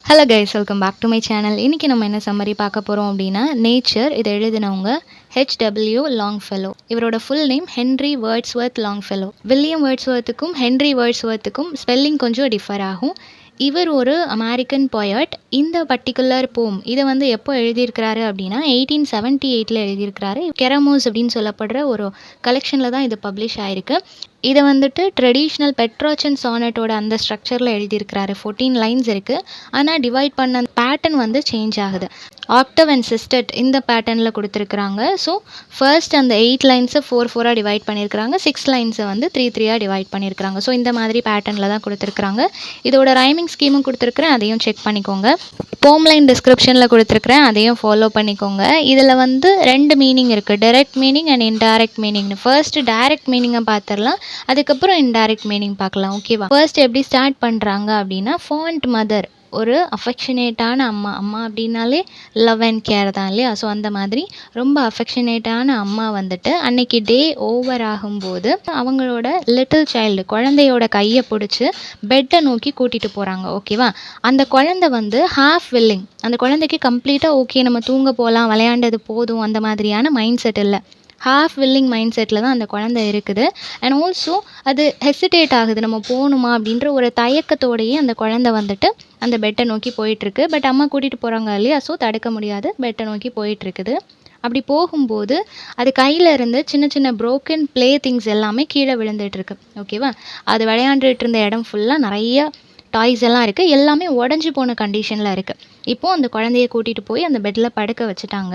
Hello guys, welcome back to my channel. இன்றைக்கி நம்ம என்ன சம்மரி பார்க்க போகிறோம் அப்படின்னா, நேச்சர். இதை எழுதினவங்க H.W. லாங்ஃபெல்லோ. இவரோட full name Henry Wordsworth Longfellow. William வேர்ட்ஸ்வர்த்துக்கும் ஹென்ரி வேர்ட்ஸ்வர்த்துக்கும் ஸ்பெல்லிங் கொஞ்சம் டிஃபர் ஆகும். இவர் ஒரு அமெரிக்கன் போயட். இந்த பர்டிகுலர் போம் இதை வந்து எப்போ எழுதியிருக்கிறாரு அப்படின்னா 1878 எழுதியிருக்கிறாரு. கெரமோஸ் அப்படின்னு சொல்லப்படுற ஒரு கலெக்ஷனில் தான் இது பப்ளிஷ் ஆயிருக்கு. இதை வந்துட்டு ட்ரெடிஷ்னல் பெட்ராச்சன் சானட்டோட அந்த ஸ்ட்ரக்சரில் எழுதியிருக்கிறாரு. 14 லைன்ஸ் இருக்குது. ஆனால் டிவைட் பண்ண பேட்டர்ன் வந்து சேஞ்ச் ஆகுது. ஆக்டவ் அண்ட் சிஸ்டட் இந்த பேட்டர்னில் கொடுத்துருக்குறாங்க. ஸோ ஃபர்ஸ்ட் அந்த 8 லைன்ஸை 4 டிவைட் பண்ணியிருக்கிறாங்க. 6 லைன்ஸை வந்து 3 டிவைட் பண்ணியிருக்கிறாங்க. ஸோ இந்த மாதிரி பேட்டர்னில் தான் கொடுத்துருக்குறாங்க. இதோட ரைமிங் ஸ்கீமும் கொடுத்துருக்குறேன், அதையும் செக் பண்ணிக்கோங்க. போம் லைன் டிஸ்கிரிப்ஷனில் கொடுத்துருக்குறேன், அதையும் ஃபாலோ பண்ணிக்கோங்க. இதில் வந்து 2 மீனிங் இருக்குது, டைரக்ட் மீனிங் அண்ட் இன்டைரக்ட் மீனிங்னு. ஃபர்ஸ்ட் டைரக்ட் மீனிங்கை பார்த்துடலாம், அதுக்கப்புறம் இன்டைரக்ட் மீனிங் பார்க்கலாம். ஓகேவா? ஃபர்ஸ்ட் எப்படி ஸ்டார்ட் பண்ணுறாங்க அப்படின்னா, ஃபாண்ட் மதர், ஒரு அஃபெக்ஷனேட்டான அம்மா. அம்மா அப்படின்னாலே லவ் அண்ட் கேர் தான் இல்லையா? ஸோ அந்த மாதிரி ரொம்ப அஃபெக்ஷனேட்டான அம்மா வந்துட்டு அன்னைக்கு டே ஓவர் ஆகும்போது அவங்களோட லிட்டில் சைல்டு, குழந்தையோட கையை பிடிச்சி பெட்டை நோக்கி கூட்டிகிட்டு போகிறாங்க. ஓகேவா? அந்த குழந்தை வந்து ஹாஃப் வில்லிங். அந்த குழந்தைக்கு கம்ப்ளீட்டாக ஓகே நம்ம தூங்க போகலாம், விளையாண்டது போதும் அந்த மாதிரியான மைண்ட் செட் இல்லை. ஹாஃப் வில்லிங் மைண்ட் செட்டில் தான் அந்த குழந்தை இருக்குது. அண்ட் ஆல்சோ அது ஹெசிடேட் ஆகுது, நம்ம போகணுமா அப்படின்ற ஒரு தயக்கத்தோடையே அந்த குழந்தை வந்துட்டு அந்த பெட்டை நோக்கி போயிட்டுருக்கு. பட் அம்மா கூட்டிகிட்டு போகிறாங்க இல்லையா? ஸோ தடுக்க முடியாது, பெட்டை நோக்கி போயிட்டுருக்குது. அப்படி போகும்போது அது கையில் இருந்து சின்ன சின்ன ப்ரோக்கன் ப்ளே திங்ஸ் எல்லாமே கீழே விழுந்துட்டுருக்கு. ஓகேவா? அது விளையாண்டுட்டு இருந்த இடம் ஃபுல்லாக நிறைய டாய்ஸ் எல்லாம் இருக்குது. எல்லாமே உடஞ்சி போன கண்டிஷனில் இருக்குது. இப்போது அந்த குழந்தைய கூட்டிகிட்டு போய் அந்த பெட்டில் படுக்க வச்சுட்டாங்க.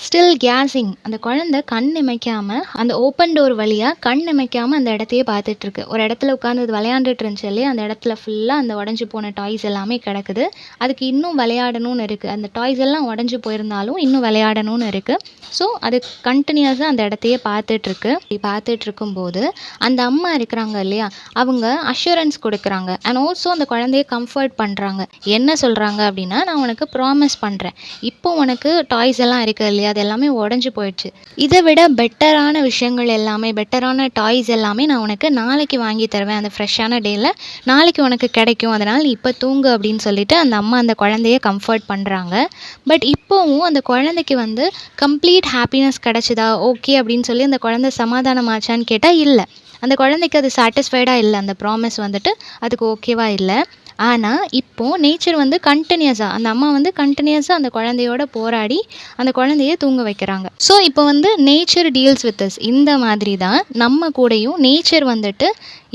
Still guessing. அந்த குழந்தை கண் இமைக்காமல், அந்த ஓப்பன் டோர் வழியாக கண் இமைக்காமல் அந்த இடத்தையே பார்த்துட்ருக்கு. ஒரு இடத்துல உட்காந்து அது விளையாண்டுட்டு இருந்துச்சு இல்லையா? அந்த இடத்துல ஃபுல்லாக அந்த உடஞ்சி போன டாய்ஸ் எல்லாமே கிடக்குது. அதுக்கு இன்னும் விளையாடணும்னு இருக்குது. அந்த டாய்ஸ் எல்லாம் உடஞ்சி போயிருந்தாலும் இன்னும் விளையாடணும்னு இருக்குது. ஸோ அது கண்டினியூஸாக அந்த இடத்தையே பார்த்துட்ருக்கு. பார்த்துட்டு இருக்கும்போது அந்த அம்மா இருக்கிறாங்க இல்லையா, அவங்க அஷூரன்ஸ் கொடுக்குறாங்க. அண்ட் ஆல்சோ அந்த குழந்தைய கம்ஃபர்ட் பண்ணுறாங்க. என்ன சொல்கிறாங்க அப்படின்னா, நான் உனக்கு ப்ராமிஸ் பண்ணுறேன், இப்போ உனக்கு டாய்ஸ் எல்லாம் இருக்குது இல்லையா, அது எல்லாமே உடஞ்சி போயிடுச்சு. இதை விட பெட்டரான விஷயங்கள் எல்லாமே, பெட்டரான டாய்ஸ் எல்லாமே நான் உனக்கு நாளைக்கு வாங்கி தருவேன். அந்த ஃப்ரெஷ்ஷான டேயில் நாளைக்கு உனக்கு கிடைக்கும், அதனால் நீ இப்போ தூங்கு அப்படின்னு சொல்லிட்டு அந்த அம்மா அந்த குழந்தைய கம்ஃபர்ட் பண்ணுறாங்க. பட் இப்போவும் அந்த குழந்தைக்கு வந்து கம்ப்ளீட் ஹாப்பினஸ் கிடச்சிதா, ஓகே அப்படின்னு சொல்லி அந்த குழந்தை சமாதானமாச்சான்னு கேட்டால் இல்லை. அந்த குழந்தைக்கு அது சாட்டிஸ்ஃபைடாக இல்லை. அந்த ப்ராமிஸ் வந்துட்டு அதுக்கு ஓகேவா இல்லை. ஆனால் இப்போது நேச்சர் வந்து கண்டினியூஸாக, அந்த அம்மா வந்து கண்டினியூஸாக அந்த குழந்தையோட போராடி அந்த குழந்தைய தூங்க வைக்கிறாங்க. ஸோ இப்போ வந்து நேச்சர் டீல்ஸ் வித் அஸ். இந்த மாதிரி தான் நம்ம கூடயும் நேச்சர் வந்துட்டு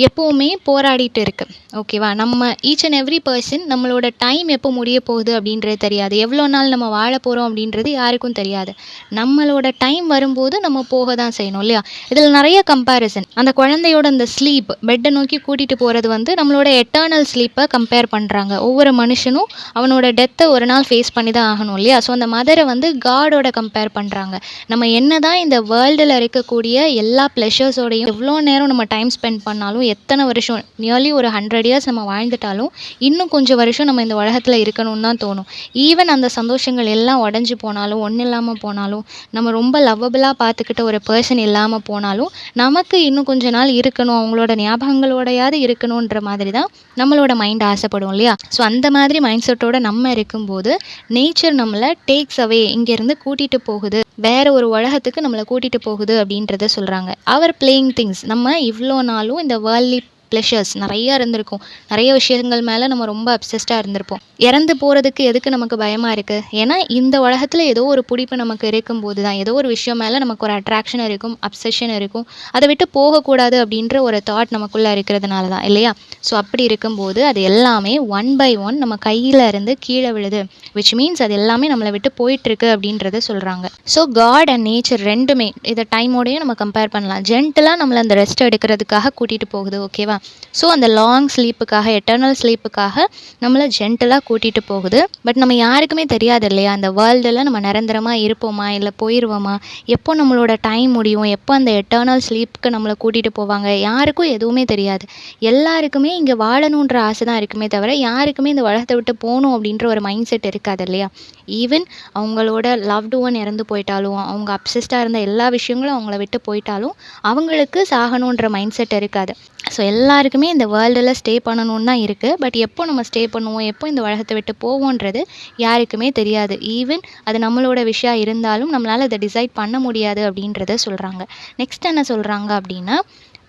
எப்போவுமே போராடிட்டு இருக்கு. ஓகேவா? நம்ம ஈச் அண்ட் எவ்ரி பர்சன் நம்மளோட டைம் எப்போ முடிய போகுது அப்படின்றது தெரியாது. எவ்வளோ நாள் நம்ம வாழ போகிறோம் அப்படின்றது யாருக்கும் தெரியாது. நம்மளோட டைம் வரும்போது நம்ம போக தான் செய்யணும் இல்லையா? இதில் நிறைய கம்பேரிசன். அந்த குழந்தையோட அந்த ஸ்லீப், பெட்டை நோக்கி கூட்டிகிட்டு போகிறது வந்து நம்மளோட எட்டர்னல் ஸ்லீப்பை கம்பேர் பண்ணுறாங்க. ஒவ்வொரு மனுஷனும் அவனோட டெத்தை ஒரு நாள் ஃபேஸ் பண்ணி தான் ஆகணும் இல்லையா? ஸோ அந்த மதரை வந்து காடோட கம்பேர் பண்ணுறாங்க. நம்ம என்ன தான் இந்த வேர்ல்டில் இருக்கக்கூடிய எல்லா ப்ளஷர்ஸோடையும் எவ்வளோ நேரம் நம்ம டைம் ஸ்பெண்ட் பண்ணாலும், எத்தனை வருஷம், நியர்லி ஒரு 100 இயர்ஸ் நம்ம வாழ்ந்துட்டாலும் இன்னும் கொஞ்சம் வருஷம் நம்ம இந்த உலகத்தில் இருக்கணும்னு தான் தோணும். ஈவன் அந்த சந்தோஷங்கள் எல்லாம் உடஞ்சி போனாலும், ஒன்றும் இல்லாமல் போனாலும், நம்ம ரொம்ப லவ்வபிளாக பார்த்துக்கிட்ட ஒரு பர்சன் இல்லாமல் போனாலும், நமக்கு இன்னும் கொஞ்ச நாள் இருக்கணும், அவங்களோட ஞாபகங்களோடையாவது இருக்கணுன்ற மாதிரி தான் நம்மளோட மைண்ட் ஆசைப்படும் இல்லையா? ஸோ அந்த மாதிரி மைண்ட் செட்டோட நம்ம இருக்கும்போது நேச்சர் நம்மளை டேக்ஸ் அவே, இங்கேருந்து கூட்டிகிட்டு போகுது, வேற ஒரு உலகத்துக்கு நம்மளை கூட்டிகிட்டு போகுது அப்படின்றத சொல்கிறாங்க. அவர் பிளேயிங் திங்ஸ். நம்ம இவ்வளோ நாளும் இந்த வேர்ல்ட்லி ப்ளஷர்ஸ் நிறையா இருந்திருக்கும். நிறைய விஷயங்கள் மேலே நம்ம ரொம்ப அப்சஸ்டாக இருந்திருப்போம். இறந்து போகிறதுக்கு எதுக்கு நமக்கு பயமாக இருக்குது? ஏன்னா இந்த உலகத்தில் ஏதோ ஒரு பிடிப்பு நமக்கு இருக்கும்போது தான், ஏதோ ஒரு விஷயம் மேலே நமக்கு ஒரு அட்ராக்ஷன் இருக்கும், அப்சஷன் இருக்கும். அதை விட்டு போகக்கூடாது அப்படின்ற ஒரு தாட் நமக்குள்ளே இருக்கிறதுனால தான் இல்லையா? ஸோ அப்படி இருக்கும்போது அது எல்லாமே ஒன் பை ஒன் நம்ம கையில் இருந்து கீழே விழுது. விச் மீன்ஸ் அது எல்லாமே நம்மளை விட்டு போயிட்டுருக்கு அப்படின்றத சொல்கிறாங்க. ஸோ காட் அண்ட் நேச்சர் ரெண்டுமே இதை டைமோடையும் நம்ம கம்பேர் பண்ணலாம். ஜென்டலாக நம்மளை அந்த ரெஸ்ட் எடுக்கிறதுக்காக கூட்டிகிட்டு போகுது. ஓகேவா? ஸோ அந்த லாங் ஸ்லீப்புக்காக, எட்டர்னல் ஸ்லீப்புக்காக நம்மளை ஜென்டலாக கூட்டிகிட்டு போகுது. பட் நம்ம யாருக்குமே தெரியாது இல்லையா, அந்த வேர்ல்டில் நம்ம நிரந்தரமாக இருப்போமா இல்லை போயிடுவோமா, எப்போ நம்மளோட டைம் முடியும், எப்போ அந்த எட்டர்னல் ஸ்லீப்புக்கு நம்மளை கூட்டிகிட்டு போவாங்க, யாருக்கும் எதுவுமே தெரியாது. எல்லாருக்குமே இங்கே வாழணுன்ற ஆசை தான் இருக்குமே தவிர, யாருக்குமே இந்த உலகத்தை விட்டு போகணும் அப்படின்ற ஒரு மைண்ட் செட் இருக்காது இல்லையா? ஈவன் அவங்களோட லவ்டு ஒன் இறந்து போயிட்டாலும், அவங்க அப்சஸ்டாக இருந்த எல்லா விஷயங்களும் அவங்கள விட்டு போயிட்டாலும் அவங்களுக்கு சாகணுன்ற மைண்ட் செட் இருக்காது. ஸோ எல்லாருக்குமே இந்த வேர்ல்டில் ஸ்டே பண்ணணும்னு தான் இருக்குது. பட் எப்போ நம்ம ஸ்டே பண்ணுவோம், எப்போ இந்த உலகத்தை விட்டு போவோன்றது யாருக்குமே தெரியாது. ஈவன் அது நம்மளோட விஷயம் இருந்தாலும் நம்மளால் அதை டிசைட் பண்ண முடியாது அப்படின்றத சொல்கிறாங்க. நெக்ஸ்ட் என்ன சொல்கிறாங்க அப்படின்னா,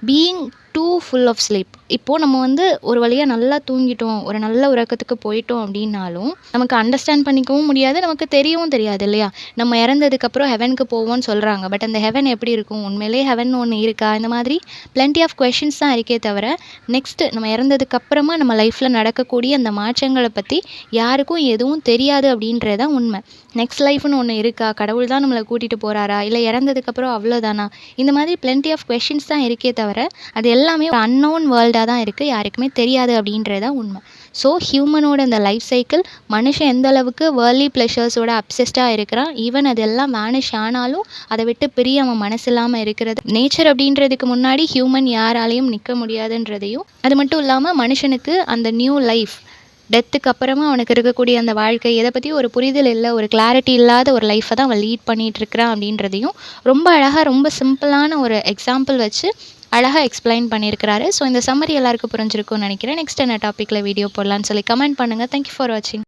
being too full of sleep. இப்போது நம்ம வந்து ஒரு வழியாக நல்லா தூங்கிட்டோம், ஒரு நல்ல உறக்கத்துக்கு போயிட்டோம் அப்படின்னாலும் நமக்கு அண்டர்ஸ்டாண்ட் பண்ணிக்கவும் முடியாது, நமக்கு தெரியவும் தெரியாது இல்லையா? நம்ம இறந்ததுக்கப்புறம் ஹெவனுக்கு போவோம்னு சொல்கிறாங்க. பட் அந்த ஹெவன் எப்படி இருக்கும், உண்மையிலே ஹெவன் ஒன்று இருக்கா, இந்த மாதிரி plenty ஆஃப் கொஷின்ஸ் தான் இருக்கே தவிர, நெக்ஸ்ட்டு நம்ம இறந்ததுக்கப்புறமா நம்ம லைஃப்பில் நடக்கக்கூடிய அந்த மாற்றங்களை பற்றி யாருக்கும் எதுவும் தெரியாது அப்படின்றது தான் உண்மை. நெக்ஸ்ட் லைஃப்னு ஒன்று இருக்கா, கடவுள் தான் நம்மளை கூட்டிகிட்டு போகிறாரா, இல்லை இறந்ததுக்கப்புறம் அவ்வளோதானா, இந்த மாதிரி plenty ஆஃப் கொஷின்ஸ் தான் இருக்கே தவிர அது எல்லாமே ஒரு அன்னோன் வேர்ல்டாக தான் இருக்குது, யாருக்குமே தெரியாது அப்படின்றது தான் உண்மை. ஸோ ஹியூமனோட இந்த லைஃப் சைக்கிள், மனுஷன் எந்த அளவுக்கு வேர்ல்ட்லி ப்ளஷர்ஸோட அப்சஸ்டாக இருக்கிறான், ஈவன் அதெல்லாம் வேனிஷ் ஆனாலும் அதை விட்டு பிரிய அவன் மனசு இல்லாமல் இருக்கிறது. நேச்சர் அப்படின்றதுக்கு முன்னாடி ஹியூமன் யாராலையும் நிற்க முடியாதுன்றதையும், அது மட்டும் இல்லாமல் மனுஷனுக்கு அந்த நியூ லைஃப், டெத்துக்கு அப்புறமா அவனுக்கு இருக்கக்கூடிய அந்த வாழ்க்கை எதை பற்றியும் ஒரு புரிதல் இல்லை, ஒரு கிளாரிட்டி இல்லாத ஒரு லைஃப்பை தான் அவன் லீட் பண்ணிகிட்ருக்கிறான் அப்படின்றதையும் ரொம்ப அழகாக, ரொம்ப சிம்பிளான ஒரு எக்ஸாம்பிள் வச்சு அழகாக எக்ஸ்பிளைன் பண்ணியிருக்கிறாரு. ஸோ இந்த சம்மரி எல்லாருக்கும் புரிஞ்சிருக்கும்னு நினைக்கிறேன். நெக்ஸ்ட் என்ன டாப்பிக்கில் வீடியோ போடலான்னு சொல்லி கமெண்ட் பண்ணுங்கள். தேங்க்யூ ஃபார் வாட்சிங்.